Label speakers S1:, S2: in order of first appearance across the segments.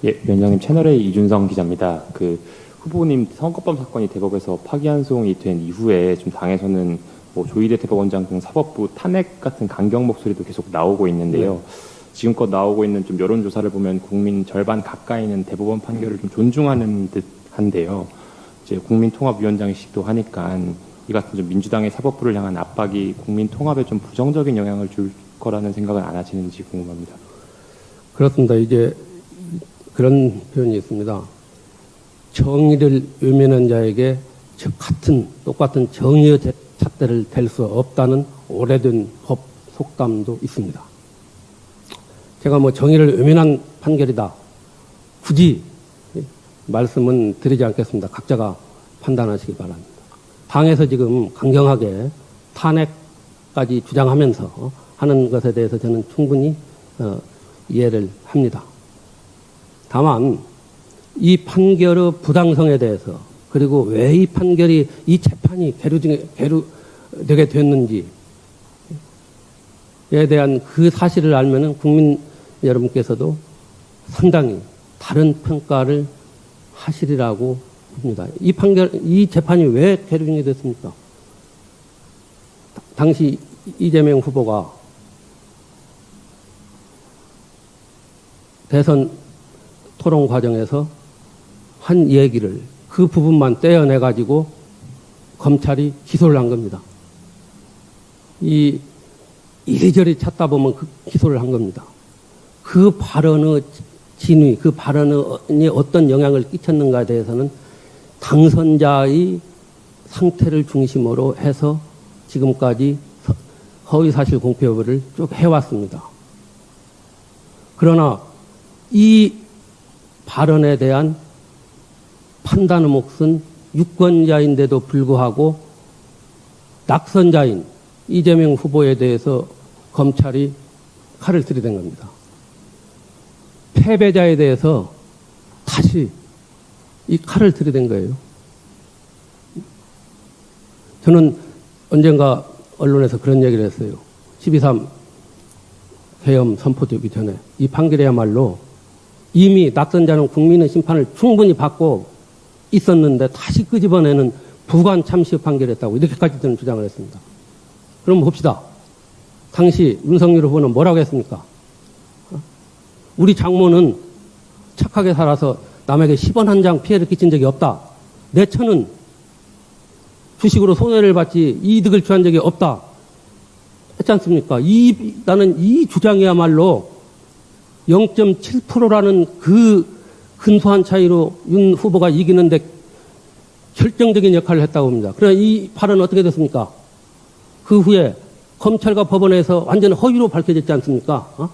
S1: 예, 위원장님 채널A 이준성 기자입니다. 후보님 선거법 사건이 대법에서 파기환송이 된 이후에 좀 당에서는 뭐 조희대 대법원장 등 사법부 탄핵 같은 강경 목소리도 계속 나오고 있는데요. 네. 지금껏 나오고 있는 좀 여론조사를 보면 국민 절반 가까이는 대법원 판결을 좀 존중하는 듯한데요. 이제 국민통합위원장이시기도 하니까 이 같은 좀 민주당의 사법부를 향한 압박이 국민 통합에 좀 부정적인 영향을 줄 거라는 생각은 안 하시는지 궁금합니다.
S2: 그렇습니다. 이제 그런 표현이 있습니다. 정의를 외면한 자에게 똑같은 정의의 잣대를 댈 수 없다는 오래된 법 속담도 있습니다. 제가 뭐 정의를 외면한 판결이다. 굳이 말씀은 드리지 않겠습니다. 각자가 판단하시기 바랍니다. 당에서 지금 강경하게 탄핵까지 주장하면서 하는 것에 대해서 저는 충분히 이해를 합니다. 다만 이 판결의 부당성에 대해서 그리고 왜 이 판결이 이 재판이 계류되게 됐는지에 대한 그 사실을 알면은 국민 여러분께서도 상당히 다른 평가를 하시리라고 봅니다. 이 재판이 왜 계류이 됐습니까? 당시 이재명 후보가 대선 토론 과정에서 한 얘기를 그 부분만 떼어내가지고 검찰이 기소를 한 겁니다. 이리저리 찾다 보면 기소를 한 겁니다. 그 발언의 진위, 그 발언이 어떤 영향을 끼쳤는가에 대해서는 당선자의 상태를 중심으로 해서 지금까지 허위사실 공표 여부를 쭉 해왔습니다. 그러나 이 발언에 대한 판단의 몫은 유권자인데도 불구하고 낙선자인 이재명 후보에 대해서 검찰이 칼을 들이댄 겁니다. 패배자에 대해서 다시 이 칼을 들이댄 거예요. 저는 언젠가 언론에서 그런 얘기를 했어요. 12.3 계엄 선포되기 전에 이 판결이야말로 이미 낙선자는 국민의 심판을 충분히 받고 있었는데 다시 끄집어내는 부관 참시 판결이었다고 이렇게까지 저는 주장을 했습니다. 그럼 봅시다. 당시 윤석열 후보는 뭐라고 했습니까? 우리 장모는 착하게 살아서 남에게 10원 한 장 피해를 끼친 적이 없다. 내 처는 주식으로 손해를 받지 이득을 취한 적이 없다. 했지 않습니까? 나는 이 주장이야말로 0.7%라는 그 근소한 차이로 윤 후보가 이기는데 결정적인 역할을 했다고 봅니다. 그러나 이 발언은 어떻게 됐습니까? 그 후에 검찰과 법원에서 완전 허위로 밝혀졌지 않습니까?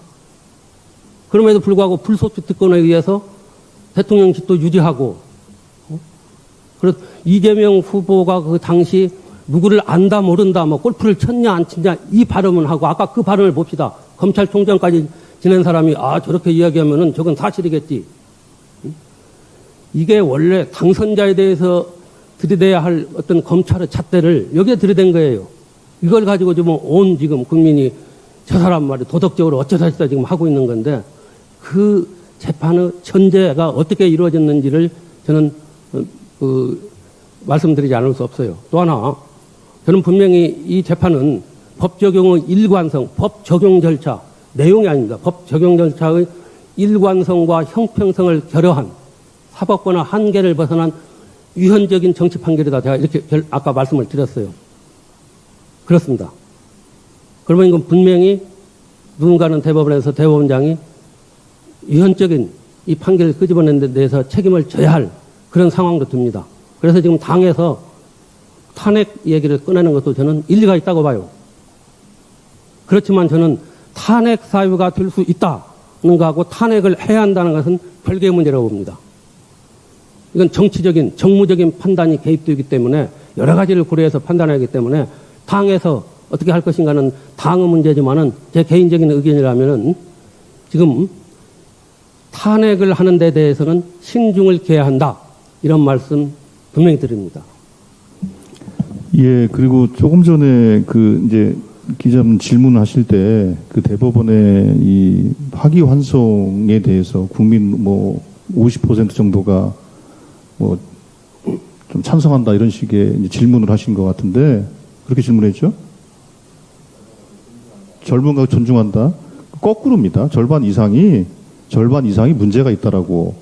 S2: 그럼에도 불구하고 불소추 특권에 의해서 대통령직도 유지하고, 그래서 이재명 후보가 그 당시 누구를 안다 모른다 뭐 골프를 쳤냐 안 쳤냐 이 발언을 하고 아까 그 발언을 봅시다. 검찰총장까지 지낸 사람이 저렇게 이야기하면은 저건 사실이겠지. 이게 원래 당선자에 대해서 들이대야 할 어떤 검찰의 잣대를 여기에 들이댄 거예요. 이걸 가지고 지금 국민이 저 사람 말이 도덕적으로 어쩌다 지금 하고 있는 건데 그 재판의 전제가 어떻게 이루어졌는지를 저는 말씀드리지 않을 수 없어요. 또 하나 저는 분명히 이 재판은 법 적용의 일관성, 법 적용 절차 내용이 아닙니다. 법 적용 절차의 일관성과 형평성을 결여한 사법권의 한계를 벗어난 위헌적인 정치 판결이다. 제가 이렇게 아까 말씀을 드렸어요. 그렇습니다. 그러면 이건 분명히 누군가는 대법원에서 대법원장이 위헌적인 이 판결을 끄집어낸 데 대해서 책임을 져야 할 그런 상황도 듭니다. 그래서 지금 당에서 탄핵 얘기를 꺼내는 것도 저는 일리가 있다고 봐요. 그렇지만 저는 탄핵 사유가 될 수 있다는 거하고 탄핵을 해야 한다는 것은 별개의 문제라고 봅니다. 이건 정치적인, 정무적인 판단이 개입되기 때문에 여러 가지를 고려해서 판단하기 때문에 당에서 어떻게 할 것인가는 당의 문제지만은 제 개인적인 의견이라면은 지금 탄핵을 하는 데 대해서는 신중을 기해야 한다. 이런 말씀 분명히 드립니다.
S3: 예, 그리고 조금 전에 이제 기자분 질문하실 때 그 대법원의 이 파기환송에 대해서 국민 50% 정도가 뭐 좀 찬성한다 이런 식의 이제 질문을 하신 것 같은데 그렇게 질문했죠? 젊은가 존중한다. 거꾸로입니다. 절반 이상이 문제가 있다라고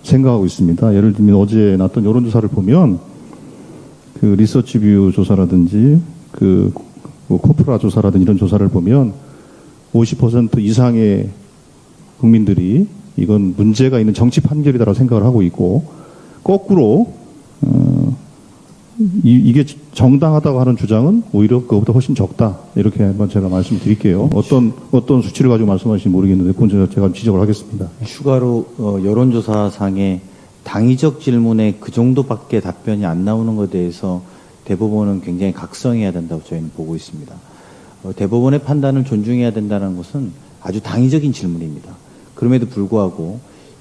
S3: 생각하고 있습니다. 예를 들면 어제 났던 여론조사를 보면 그 리서치뷰 조사라든지 그 코프라 조사라든지 이런 조사를 보면 50% 이상의 국민들이 이건 문제가 있는 정치 판결이다라고 생각을 하고 있고 거꾸로 이게 정당하다고 하는 주장은 오히려 그것보다 훨씬 적다. 이렇게 한번 제가 말씀드릴게요. 어떤 수치를 가지고 말씀하실지 모르겠는데 그건 제가 지적을 하겠습니다.
S4: 추가로 여론조사상에 당위적 질문에 그 정도밖에 답변이 안 나오는 것에 대해서 대법원은 굉장히 각성해야 된다고 저희는 보고 있습니다. 대법원의 판단을 존중해야 된다는 것은 아주 당위적인 질문입니다. 그럼에도 불구하고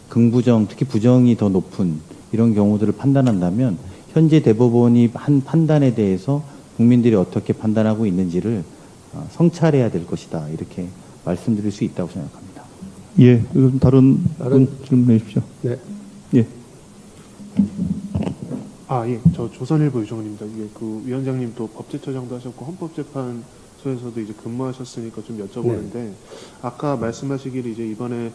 S4: 긍부정, 특히 부정이 더 높은 이런 경우들을 판단한다면 현재 대법원이 한 판단에 대해서 국민들이 어떻게 판단하고 있는지를 성찰해야 될 것이다. 이렇게 말씀드릴 수 있다고 생각합니다.
S3: 예, 다른 질문해 주십시오.
S2: 네.
S3: 예.
S5: 예. 저 조선일보 유정은입니다. 이게 그 위원장님 또 법제처장도 하셨고 헌법재판소에서도 이제 근무하셨으니까 좀 여쭤보는데 아까 말씀하시기를 이제 이번에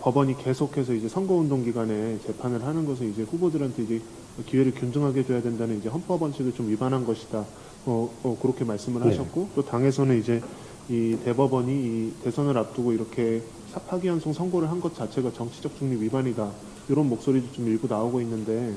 S5: 법원이 계속해서 이제 선거운동 기간에 재판을 하는 것은 이제 후보들한테 이제 기회를 균등하게 줘야 된다는 이제 헌법 원칙을 좀 위반한 것이다. 그렇게 말씀을 하셨고 또 당에서는 이제 이 대법원이 이 대선을 앞두고 이렇게 파기환송 선고를 한 것 자체가 정치적 중립 위반이다. 이런 목소리도 좀 일부 나오고 있는데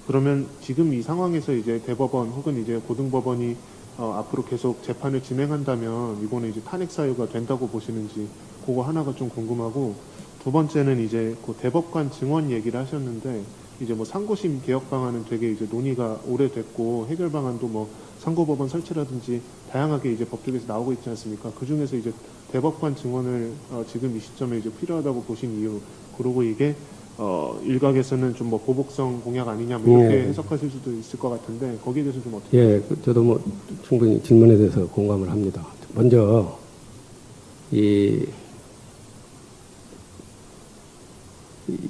S5: 그러면 지금 이 상황에서 이제 대법원 혹은 이제 고등법원이 앞으로 계속 재판을 진행한다면 이거는 이제 탄핵 사유가 된다고 보시는지 그거 하나가 좀 궁금하고 두 번째는 이제 그 대법관 증언 얘기를 하셨는데 이제 뭐 상고심 개혁 방안은 되게 이제 논의가 오래됐고 해결 방안도 뭐 상고법원 설치라든지 다양하게 이제 법조계에서 나오고 있지 않습니까? 그 중에서 이제 대법관 증언을 지금 이 시점에 이제 필요하다고 보신 이유 그리고 이게 일각에서는 좀 뭐 보복성 공약 아니냐 뭐 이렇게 해석하실 수도 있을 것 같은데 거기에 대해서 좀 어떻게?
S2: 예, 저도 뭐 충분히 질문에 대해서 공감을 합니다. 먼저 이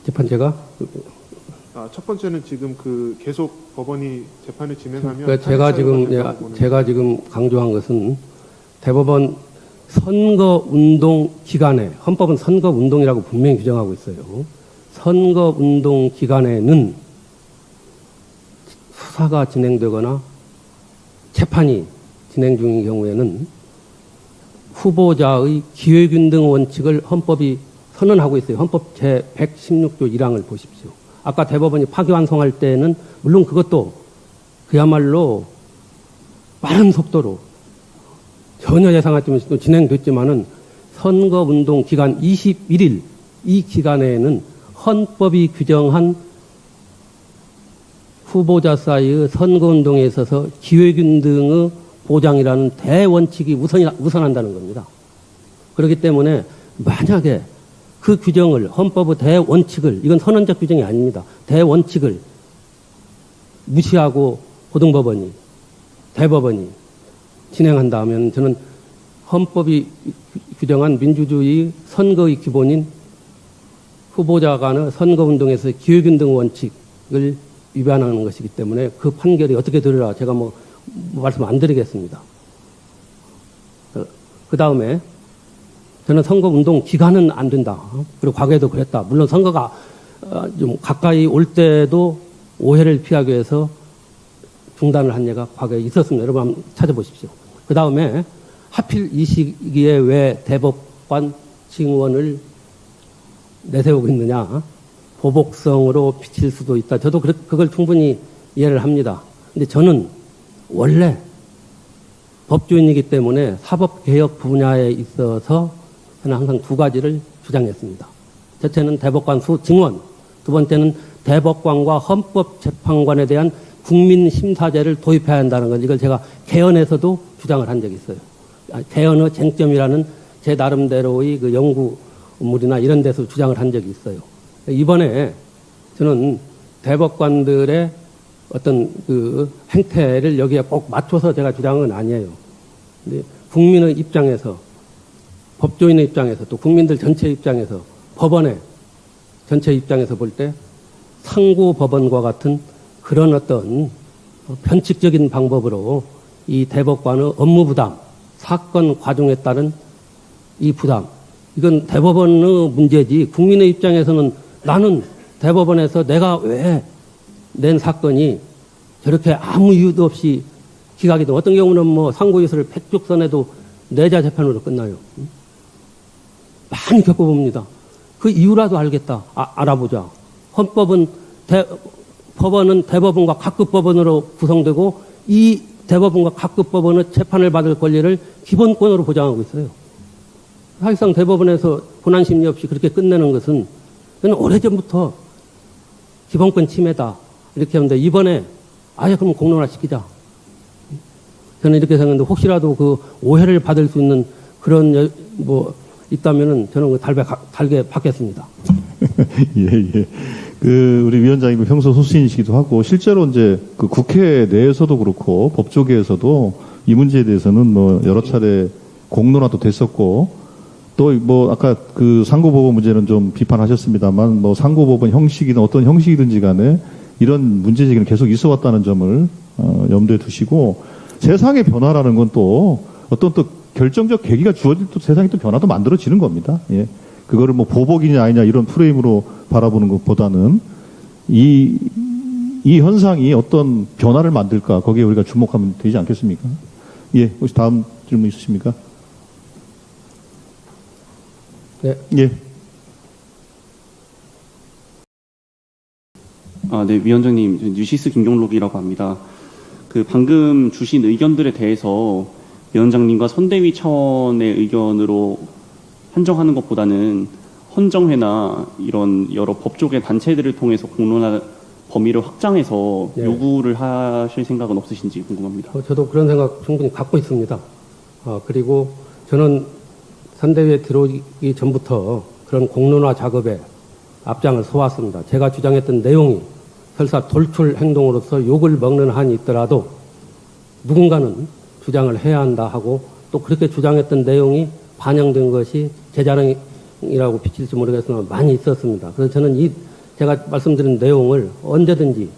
S2: 재판제가
S5: 첫 번째는 지금 그 계속 법원이 재판을 진행하면
S2: 그러니까 제가 지금 강조한 것은 대법원 선거운동 기간에 헌법은 선거운동이라고 분명히 규정하고 있어요. 선거운동 기간에는 수사가 진행되거나 재판이 진행 중인 경우에는 후보자의 기회균등 원칙을 헌법이 선언하고 있어요. 헌법 제116조 1항을 보십시오. 아까 대법원이 파기환송할 때는 물론 그것도 그야말로 빠른 속도로 전혀 예상하지 못한 진행됐지만은 선거운동 기간 21일 이 기간에는 헌법이 규정한 후보자 사이의 선거운동에 있어서 기회균등의 보장이라는 대원칙이 우선한다는 겁니다. 그렇기 때문에 만약에 그 규정을 헌법의 대원칙을 이건 선언적 규정이 아닙니다. 대원칙을 무시하고 고등법원이 대법원이 진행한다면 저는 헌법이 규정한 민주주의 선거의 기본인 후보자 간의 선거운동에서 기회균등 원칙을 위반하는 것이기 때문에 그 판결이 어떻게 되리라 제가 뭐 말씀 안 드리겠습니다. 그 다음에 저는 선거운동 기간은 안 된다. 그리고 과거에도 그랬다. 물론 선거가 좀 가까이 올 때도 오해를 피하기 위해서 중단을 한 예가 과거에 있었습니다. 여러분 한번 찾아보십시오. 그 다음에 하필 이 시기에 왜 대법관 증언을 내세우고 있느냐. 보복성으로 비칠 수도 있다. 저도 그걸 충분히 이해를 합니다. 근데 저는 원래 법조인이기 때문에 사법개혁 분야에 있어서 저는 항상 두 가지를 주장했습니다. 첫째는 대법관 증언, 두 번째는 대법관과 헌법재판관에 대한 국민심사제를 도입해야 한다는 것. 이걸 제가 개헌에서도 주장을 한 적이 있어요. 개헌의 쟁점이라는 제 나름대로의 그 연구물이나 이런 데서 주장을 한 적이 있어요. 이번에 저는 대법관들의 어떤 그 행태를 여기에 꼭 맞춰서 제가 주장은 아니에요. 근데 국민의 입장에서, 법조인의 입장에서, 또 국민들 전체 입장에서 법원의 전체 입장에서 볼 때 상고 법원과 같은 그런 어떤 편측적인 방법으로 이 대법관의 업무 부담, 사건 과정에 따른 이 부담, 이건 대법원의 문제지 국민의 입장에서는 나는 대법원에서 내가 왜 낸 사건이 저렇게 아무 이유도 없이 기각이 돼. 어떤 경우는 뭐 상고유서를 100쪽 써내도 내자 재판으로 끝나요. 많이 겪어봅니다. 그 이유라도 알겠다. 알아보자. 법원은 대법원과 각급 법원으로 구성되고 이 대법원과 각급 법원은 재판을 받을 권리를 기본권으로 보장하고 있어요. 사실상 대법원에서 본안심리 없이 그렇게 끝내는 것은 오래전부터 기본권 침해다. 이렇게 하는데 이번에 아예 그럼 공론화 시키자. 저는 이렇게 생각했는데 혹시라도 그 오해를 받을 수 있는 그런 뭐 있다면은 저는 그 달게 받겠습니다.
S3: 예. 우리 위원장님 평소 소수인이시기도 하고 실제로 이제 그 국회 내에서도 그렇고 법조계에서도 이 문제에 대해서는 뭐 여러 차례 공론화도 됐었고 또 뭐 아까 그 상고법원 문제는 좀 비판하셨습니다만 뭐 상고법원 형식이든 어떤 형식이든지 간에 이런 문제제기는 계속 있어 왔다는 점을 염두에 두시고 세상의 변화라는 건 또 어떤 또 결정적 계기가 주어질 또 세상이 또 변화도 만들어지는 겁니다. 예. 그거를 뭐 보복이냐 아니냐 이런 프레임으로 바라보는 것보다는 이 현상이 어떤 변화를 만들까 거기에 우리가 주목하면 되지 않겠습니까? 예. 혹시 다음 질문 있으십니까?
S2: 네.
S3: 예.
S6: 네, 위원장님, 뉴시스 김경록이라고 합니다. 그 방금 주신 의견들에 대해서 위원장님과 선대위 차원의 의견으로 한정하는 것보다는 헌정회나 이런 여러 법조계 단체들을 통해서 공론화 범위를 확장해서
S2: 네.
S6: 요구를 하실 생각은 없으신지 궁금합니다.
S2: 저도 그런 생각 충분히 갖고 있습니다. 그리고 저는 선대위에 들어오기 전부터 그런 공론화 작업에 앞장을 서왔습니다. 제가 주장했던 내용이 설사 돌출 행동으로서 욕을 먹는 한이 있더라도 누군가는 주장을 해야 한다 하고 또 그렇게 주장했던 내용이 반영된 것이 제 자랑이라고 비칠지 모르겠으나 많이 있었습니다. 그래서 저는 제가 말씀드린 내용을 언제든지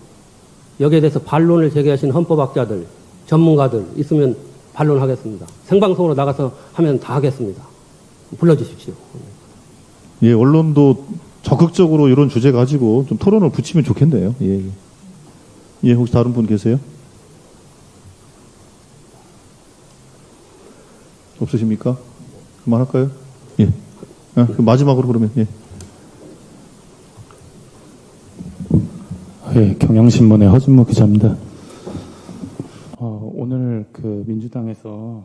S2: 여기에 대해서 반론을 제기하신 헌법학자들, 전문가들 있으면 반론하겠습니다. 생방송으로 나가서 하면 다 하겠습니다. 불러주십시오.
S3: 예, 언론도 적극적으로 이런 주제 가지고 좀 토론을 붙이면 좋겠네요. 예. 예, 혹시 다른 분 계세요? 없으십니까? 그만할까요? 예. 그럼 마지막으로 그러면, 예.
S1: 네, 경향신문의 허준모 기자입니다. 오늘 그 민주당에서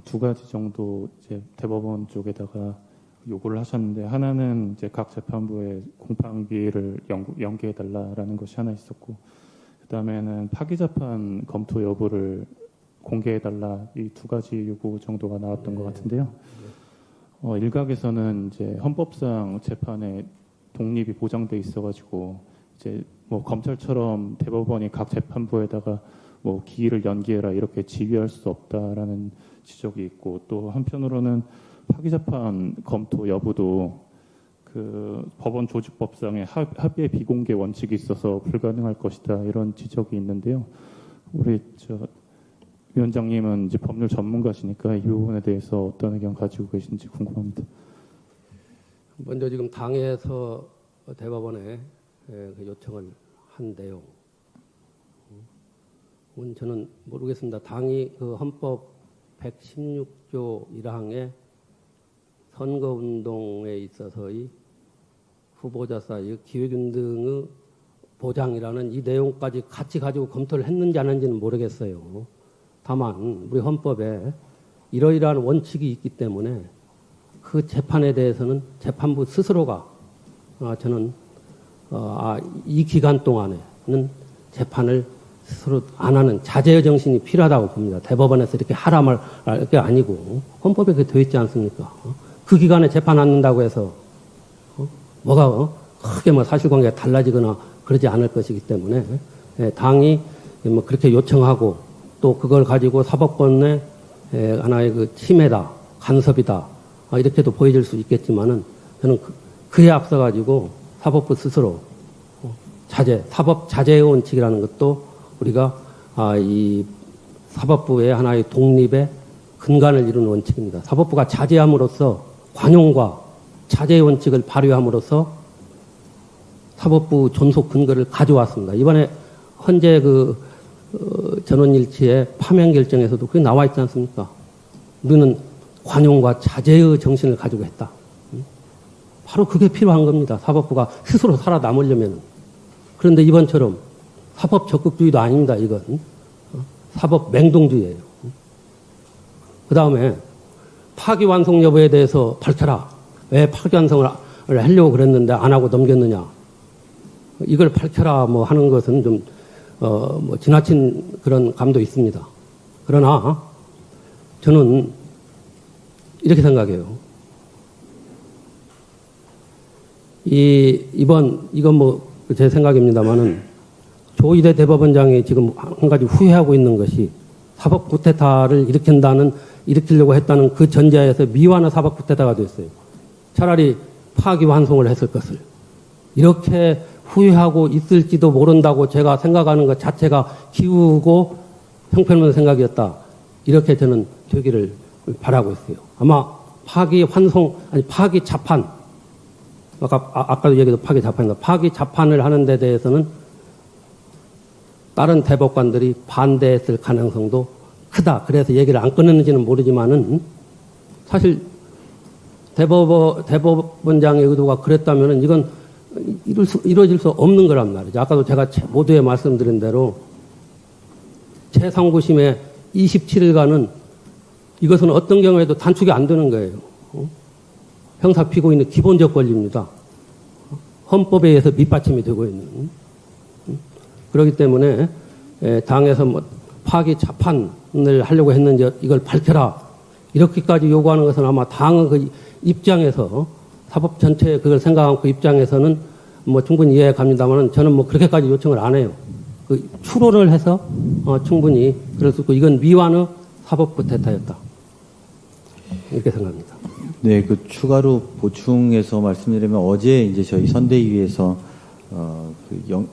S1: 두 가지 정도 이제 대법원 쪽에다가 요구를 하셨는데 하나는 이제 각 재판부의 공판기를 연기해달라라는 것이 하나 있었고 그다음에는 파기재판 검토 여부를 공개해달라 이 두 가지 요구 정도가 나왔던 것 같은데요. 일각에서는 이제 헌법상 재판의 독립이 보장돼 있어가지고 이제 뭐 검찰처럼 대법원이 각 재판부에다가 뭐 기일을 연기해라 이렇게 지휘할 수 없다라는 지적이 있고 또 한편으로는 파기재판 검토 여부도 그 법원 조직법상의 합의의 비공개 원칙이 있어서 불가능할 것이다 이런 지적이 있는데요. 우리 위원장님은 이제 법률 전문가시니까 이 부분에 대해서 어떤 의견 가지고 계신지 궁금합니다.
S2: 먼저 지금 당에서 대법원에 그 요청을 한 내용. 저는 모르겠습니다. 당이 그 헌법 116조 1항에 선거운동에 있어서의 후보자 사이 기획인 등의 보장이라는 이 내용까지 같이 가지고 검토를 했는지 안 했는지는 모르겠어요. 다만 우리 헌법에 이러이러한 원칙이 있기 때문에 그 재판에 대해서는 재판부 스스로가 저는 이 기간 동안에는 재판을 스스로 안 하는 자제의 정신이 필요하다고 봅니다. 대법원에서 이렇게 하라 말할 게 아니고 헌법에 그게 되어 있지 않습니까? 그 기간에 재판 안 한다고 해서 뭐가 크게 뭐 사실관계가 달라지거나 그러지 않을 것이기 때문에 당이 뭐 그렇게 요청하고 또 그걸 가지고 사법권의 하나의 그 침해다, 간섭이다 이렇게도 보여질 수 있겠지만은 저는 그에 앞서가지고 사법부 스스로 사법 자제의 원칙이라는 것도 우리가 이 사법부의 하나의 독립의 근간을 이루는 원칙입니다. 사법부가 자제함으로써 관용과 자제의 원칙을 발휘함으로써 사법부 존속 근거를 가져왔습니다. 이번에 헌재 전원일치의 파면 결정에서도 그게 나와 있지 않습니까? 우리는 관용과 자제의 정신을 가지고 했다. 바로 그게 필요한 겁니다. 사법부가 스스로 살아남으려면. 그런데 이번처럼 사법 적극주의도 아닙니다. 이건 사법 맹동주의예요. 그 다음에 파기환송 여부에 대해서 밝혀라. 왜 파기환송을 하려고 그랬는데 안 하고 넘겼느냐. 이걸 밝혀라 뭐 하는 것은 좀 뭐 지나친 그런 감도 있습니다. 그러나 저는 이렇게 생각해요. 이건 뭐 제 생각입니다만은 조희대 대법원장이 지금 한 가지 후회하고 있는 것이 사법 쿠데타를 일으키려고 했다는 그 전제하에서 미완의 사법 쿠데타가 됐어요. 차라리 파기환송을 했을 것을. 이렇게 후회하고 있을지도 모른다고 제가 생각하는 것 자체가 기우고 형편없는 생각이었다. 이렇게 저는 되기를 바라고 있어요. 아마 파기자판, 아까도 얘기했던 파기자판입니다. 파기자판을 하는 데 대해서는 다른 대법관들이 반대했을 가능성도 크다. 그래서 얘기를 안 꺼냈는지는 모르지만은 사실 대법원장의 의도가 그랬다면은 이건 이루어질 수 없는 거란 말이죠. 아까도 제가 모두에 말씀드린 대로 제3구심의 27일간은 이것은 어떤 경우에도 단축이 안 되는 거예요. 형사 피고인의 기본적 권리입니다. 헌법에 의해서 밑받침이 되고 있는. 그렇기 때문에 당에서 뭐 파기 자판을 하려고 했는지 이걸 밝혀라. 이렇게까지 요구하는 것은 아마 당의 그 입장에서 사법 전체에 그걸 생각한 그 입장에서는 뭐 충분히 이해가 갑니다만 저는 뭐 그렇게까지 요청을 안 해요. 그 추론을 해서 충분히 그럴 수 있고 이건 미완의 사법 쿠데타였다. 이렇게 생각합니다.
S4: 네, 그 추가로 보충해서 말씀드리면 어제 이제 저희 선대위에서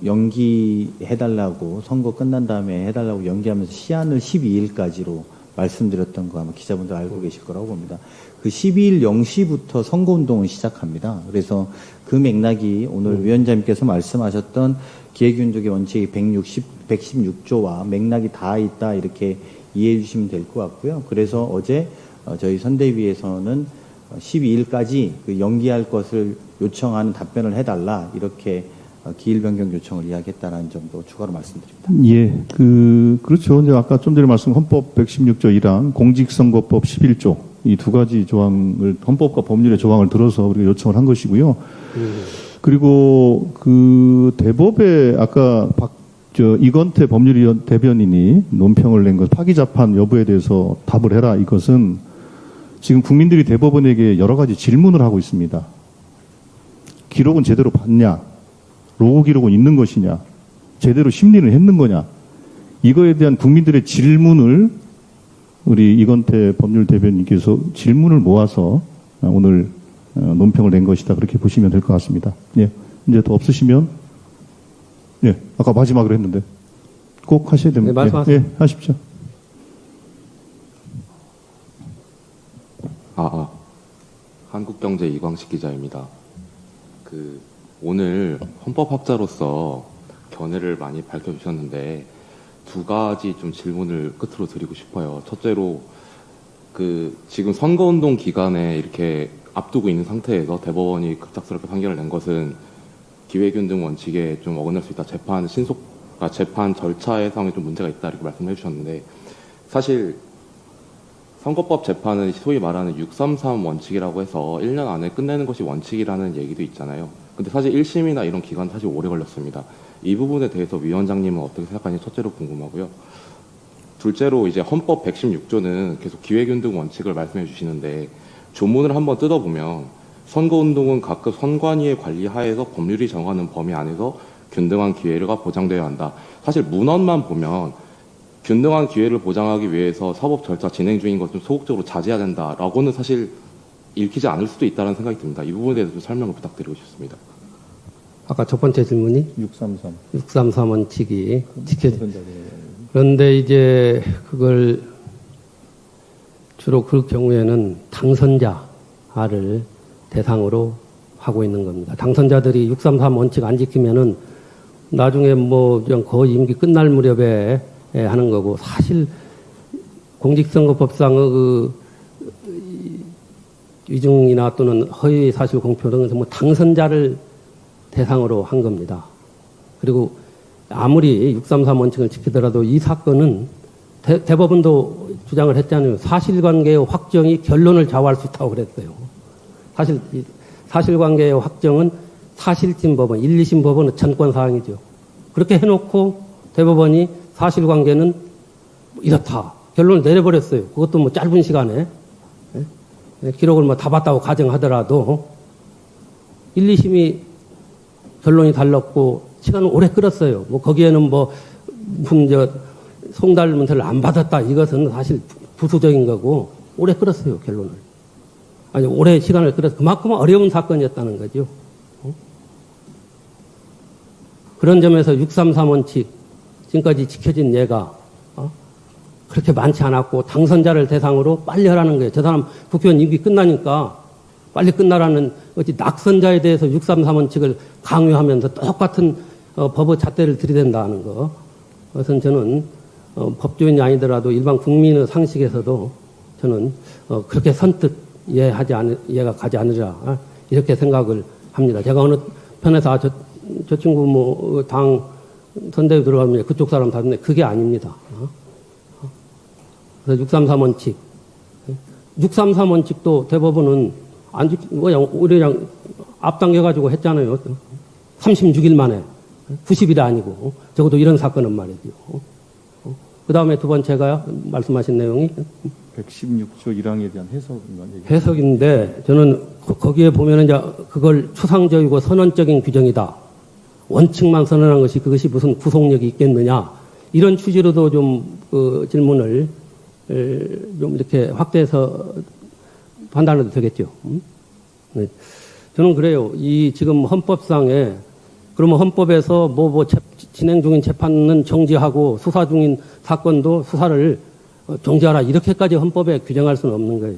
S4: 연기해달라고 선거 끝난 다음에 해달라고 연기하면서 시한을 12일까지로 말씀드렸던 거 아마 기자분들 알고 계실 거라고 봅니다. 그 12일 0시부터 선거운동을 시작합니다. 그래서 그 맥락이 오늘 위원장님께서 말씀하셨던 기획윤족의 원칙이 116조와 맥락이 다 있다 이렇게 이해해 주시면 될 것 같고요. 그래서 어제 저희 선대위에서는 12일까지 그 연기할 것을 요청하는 답변을 해달라 이렇게 기일 변경 요청을 이야기했다는 점도 추가로 말씀드립니다.
S3: 예, 그렇죠. 이제 아까 좀 전에 말씀 헌법 116조 1항, 공직선거법 11조 이 두 가지 조항을 헌법과 법률의 조항을 들어서 우리가 요청을 한 것이고요. 그리고 그 대법에 아까 이건태 법률위원 대변인이 논평을 낸 것 파기자판 여부에 대해서 답을 해라 이것은 지금 국민들이 대법원에게 여러 가지 질문을 하고 있습니다. 기록은 제대로 봤냐? 로고 기록은 있는 것이냐? 제대로 심리를 했는 거냐? 이거에 대한 국민들의 질문을 우리 이건태 법률 대변인께서 질문을 모아서 오늘 논평을 낸 것이다. 그렇게 보시면 될 것 같습니다. 예. 이제 더 없으시면, 예. 아까 마지막으로 했는데 꼭 하셔야 됩니다.
S2: 네, 말씀하세요.
S3: 예, 하십시오.
S7: 한국경제 이광식 기자입니다. 오늘 헌법학자로서 견해를 많이 밝혀주셨는데 두 가지 좀 질문을 끝으로 드리고 싶어요. 첫째로 지금 선거운동 기간에 이렇게 앞두고 있는 상태에서 대법원이 급작스럽게 판결을 낸 것은 기획윤등 원칙에 좀 어긋날 수 있다. 재판 절차상에 좀 문제가 있다 이렇게 말씀해 주셨는데 사실 선거법 재판은 소위 말하는 633 원칙이라고 해서 1년 안에 끝내는 것이 원칙이라는 얘기도 있잖아요. 근데 사실 1심이나 이런 기간 사실 오래 걸렸습니다. 이 부분에 대해서 위원장님은 어떻게 생각하는지 첫째로 궁금하고요. 둘째로 이제 헌법 116조는 계속 기획윤등 원칙을 말씀해 주시는데 조문을 한번 뜯어보면 선거운동은 각급 선관위의 관리 하에서 법률이 정하는 범위 안에서 균등한 기회가 보장되어야 한다. 사실 문헌만 보면 균등한 기회를 보장하기 위해서 사법 절차 진행 중인 것 좀 소극적으로 자제해야 된다라고는 사실 읽히지 않을 수도 있다는 생각이 듭니다. 이 부분에 대해서 좀 설명을 부탁드리고 싶습니다.
S2: 아까 첫 번째 질문이
S3: 633.
S2: 633 원칙이 그런데 이제 그걸 주로 그 경우에는 당선자를 대상으로 하고 있는 겁니다. 당선자들이 633 원칙 안 지키면은 나중에 뭐 거의 임기 끝날 무렵에 하는 거고, 사실 공직선거법상의 그 위증이나 또는 허위 사실 공표 등은 전부 당선자를 대상으로 한 겁니다. 그리고 아무리 633 원칙을 지키더라도 이 사건은 대법원도 주장을 했잖아요. 사실관계의 확정이 결론을 좌우할 수 있다고 그랬어요. 사실 이 사실관계의 확정은 사실심 법원, 1, 2심 법원은 전권사항이죠. 그렇게 해놓고 대법원이 사실관계는 이렇다. 결론을 내려버렸어요. 그것도 뭐 짧은 시간에. 기록을 뭐 다 봤다고 가정하더라도 1, 2심이 결론이 달랐고 시간을 오래 끌었어요. 뭐 거기에는 뭐 송달 문서를 안 받았다. 이것은 사실 부수적인 거고 오래 끌었어요. 결론을. 아니 오래 시간을 끌어서 그만큼 어려운 사건이었다는 거죠. 그런 점에서 633 원칙 지금까지 지켜진 예가 그렇게 많지 않았고 당선자를 대상으로 빨리 하라는 거예요. 저 사람 국회의원 임기 끝나니까 빨리 끝나라는 어찌 낙선자에 대해서 633 원칙을 강요하면서 똑같은 법의 잣대를 들이댄다는 거. 그것은 저는 법조인이 아니더라도 일반 국민의 상식에서도 저는 그렇게 선뜻 이해가 가지 않으리라 이렇게 생각을 합니다. 제가 어느 편에서 저 친구 뭐 당 선대위 들어가면 그쪽 사람 다는데 그게 아닙니다. 그래서 633 원칙. 633 원칙도 대법원은 오히려 앞당겨가지고 했잖아요. 36일 만에. 90일이 아니고. 적어도 이런 사건은 말이죠. 그 다음에 두 번째가 말씀하신 내용이
S3: 116조 1항에 대한
S2: 해석인데 저는 거기에 보면은 이제 그걸 추상적이고 선언적인 규정이다. 원칙만 선언한 것이 그것이 무슨 구속력이 있겠느냐. 이런 취지로도 좀 그 질문을 좀 이렇게 확대해서 판단해도 되겠죠. 네. 저는 그래요. 이 지금 헌법상에 그러면 헌법에서 진행 중인 재판은 정지하고 수사 중인 사건도 수사를 정지하라 이렇게까지 헌법에 규정할 수는 없는 거예요.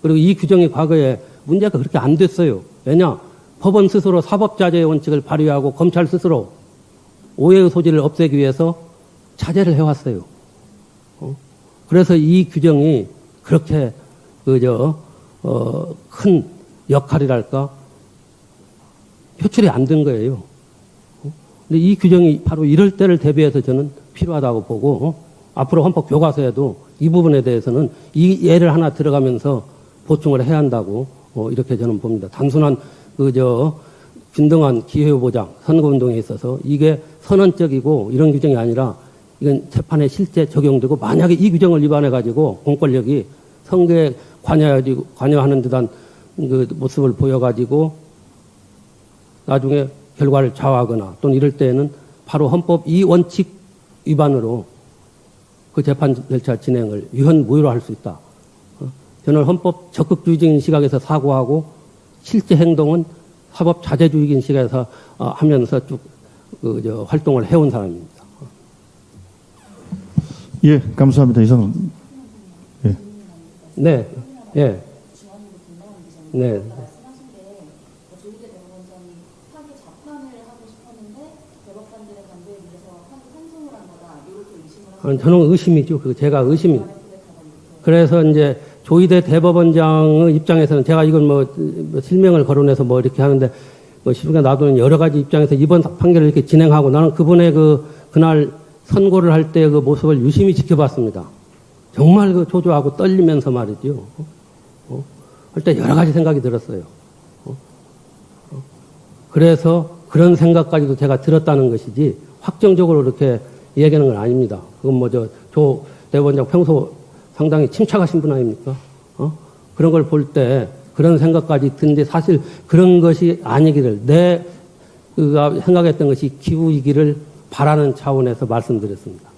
S2: 그리고 이 규정이 과거에 문제가 그렇게 안 됐어요. 왜냐? 법원 스스로 사법자제의 원칙을 발휘하고 검찰 스스로 오해의 소지를 없애기 위해서 자제를 해왔어요. 그래서 이 규정이 그렇게 큰 역할이랄까 표출이 안 된 거예요. 근데 이 규정이 바로 이럴 때를 대비해서 저는 필요하다고 보고 앞으로 헌법 교과서에도 이 부분에 대해서는 이 예를 하나 들어가면서 보충을 해야 한다고 이렇게 저는 봅니다. 단순한 균등한 기회보장 선거운동에 있어서 이게 선언적이고 이런 규정이 아니라 이건 재판에 실제 적용되고 만약에 이 규정을 위반해가지고 공권력이 선거에 관여하는 듯한 그 모습을 보여가지고 나중에 결과를 좌우하거나 또는 이럴 때에는 바로 헌법 이 원칙 위반으로 그 재판 절차 진행을 유연무효로 할 수 있다. 저는 헌법 적극주의적인 시각에서 사고하고 실제 행동은 사법 자제주의적인 시각에서 하면서 쭉 활동을 해온 사람입니다.
S3: 예, 감사합니다. 이상. 예.
S2: 네, 예. 네. 저는 의심이죠. 제가 의심이. 그래서 이제 조희대 대법원장의 입장에서는 제가 이건 실명을 거론해서 이렇게 하는데 시중에 놔두는 여러 가지 입장에서 이번 판결을 이렇게 진행하고 나는 그분의 그날 선고를 할 때 그 모습을 유심히 지켜봤습니다. 정말 초조하고 떨리면서 말이죠. 할 때 여러 가지 생각이 들었어요. 그래서 그런 생각까지도 제가 들었다는 것이지 확정적으로 이렇게 얘기하는 건 아닙니다. 그건 조 대법원장 평소 상당히 침착하신 분 아닙니까? 그런 걸 볼 때 그런 생각까지 드는데 사실 그런 것이 아니기를 내가 생각했던 것이 기우이기를 바라는 차원에서 말씀드렸습니다.